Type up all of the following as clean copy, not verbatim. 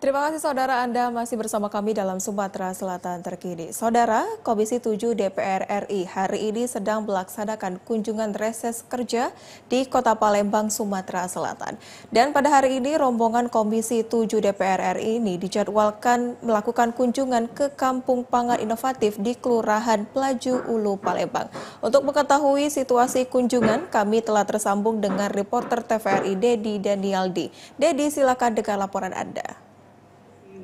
Terima kasih saudara Anda masih bersama kami dalam Sumatera Selatan terkini. Saudara, Komisi 7 DPR RI hari ini sedang melaksanakan kunjungan reses kerja di Kota Palembang, Sumatera Selatan. Dan pada hari ini rombongan Komisi 7 DPR RI ini dijadwalkan melakukan kunjungan ke Kampung Pangan Inovatif di Kelurahan Pelaju Ulu, Palembang. Untuk mengetahui situasi kunjungan, kami telah tersambung dengan reporter TVRI Dedi Danialdi. Dedi, silakan dengar laporan Anda.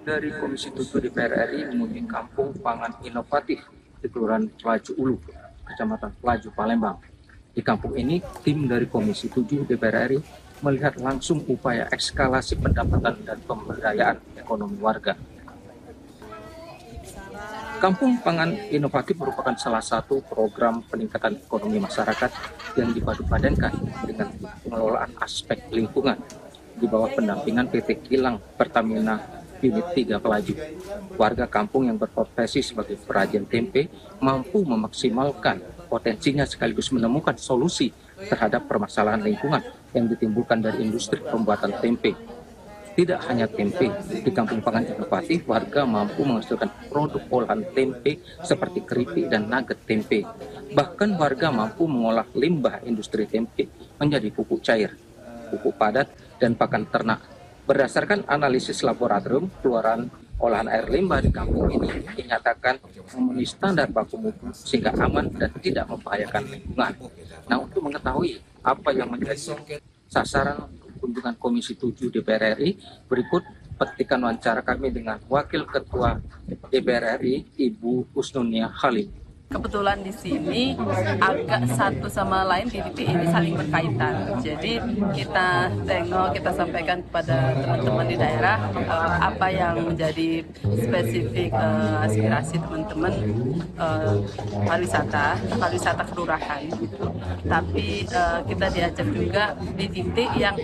Dari Komisi 7 DPR RI menuju Kampung Pangan Inovatif di Kelurahan Pelaju Ulu, Kecamatan Pelaju, Palembang. Di kampung ini, tim dari Komisi 7 DPR RI melihat langsung upaya eskalasi pendapatan dan pemberdayaan ekonomi warga. Kampung Pangan Inovatif merupakan salah satu program peningkatan ekonomi masyarakat yang dipadu-padankan dengan pengelolaan aspek lingkungan di bawah pendampingan PT Kilang Pertamina Unit 3 Pelaju. Warga kampung yang berprofesi sebagai perajin tempe mampu memaksimalkan potensinya sekaligus menemukan solusi terhadap permasalahan lingkungan yang ditimbulkan dari industri pembuatan tempe. Tidak hanya tempe, di Kampung Pangan Inovatif warga mampu menghasilkan produk olahan tempe seperti keripik dan nugget tempe. Bahkan warga mampu mengolah limbah industri tempe menjadi pupuk cair, pupuk padat, dan pakan ternak. Berdasarkan analisis laboratorium, keluaran olahan air limbah di kampung ini dinyatakan memenuhi standar baku mutu sehingga aman dan tidak membahayakan lingkungan. Nah, untuk mengetahui apa yang menjadi sasaran kunjungan Komisi 7 DPR RI, berikut petikan wawancara kami dengan Wakil Ketua DPR RI, Ibu Husnunia Khalid. Kebetulan di sini agak satu sama lain di titik ini saling berkaitan. Jadi kita kita sampaikan kepada teman-teman di daerah apa yang menjadi spesifik aspirasi teman-teman pariwisata kelurahan gitu. Tapi kita diajak juga di titik yang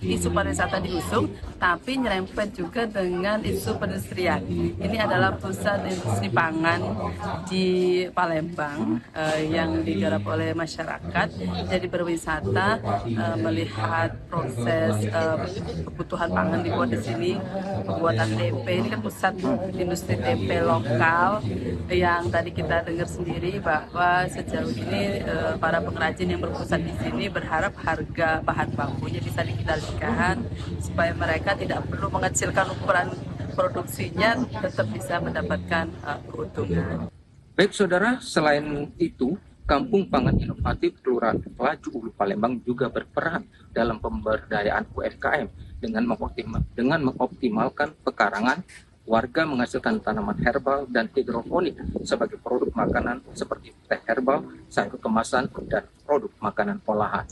isu pariwisata diusung, tapi nyerempet juga dengan isu pedestrian. Ini adalah pusat industri pangan di Palembang yang digarap oleh masyarakat. Jadi berwisata, melihat proses kebutuhan pangan dibuat di sini, pembuatan tempe. Ini kan pusat industri tempe lokal yang tadi kita dengar sendiri bahwa sejauh ini para pengrajin yang berpusat di sini berharap harga bahan bakunya bisa dikendalikan supaya mereka tidak perlu mengecilkan ukuran produksinya, tetap bisa mendapatkan keuntungan. Baik saudara, selain itu, Kampung Pangan Inovatif Kelurahan Pelaju Ulu Palembang juga berperan dalam pemberdayaan UMKM dengan mengoptimalkan pekarangan, warga menghasilkan tanaman herbal dan hidroponik sebagai produk makanan seperti teh herbal, sayur kemasan, dan produk makanan olahan.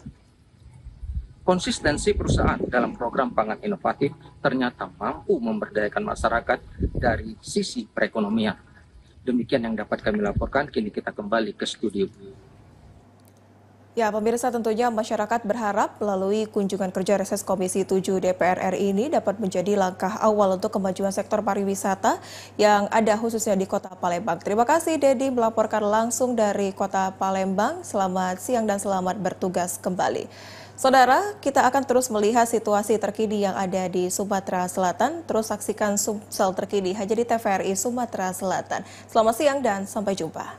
Konsistensi perusahaan dalam program pangan inovatif ternyata mampu memberdayakan masyarakat dari sisi perekonomian. Demikian yang dapat kami laporkan, kini kita kembali ke studio. Ya, pemirsa, tentunya masyarakat berharap melalui kunjungan kerja reses Komisi 7 DPR RI ini dapat menjadi langkah awal untuk kemajuan sektor pariwisata yang ada khususnya di Kota Palembang. Terima kasih Dedi melaporkan langsung dari Kota Palembang. Selamat siang dan selamat bertugas kembali. Saudara, kita akan terus melihat situasi terkini yang ada di Sumatera Selatan. Terus saksikan Sumsel terkini hanya di TVRI Sumatera Selatan. Selamat siang dan sampai jumpa.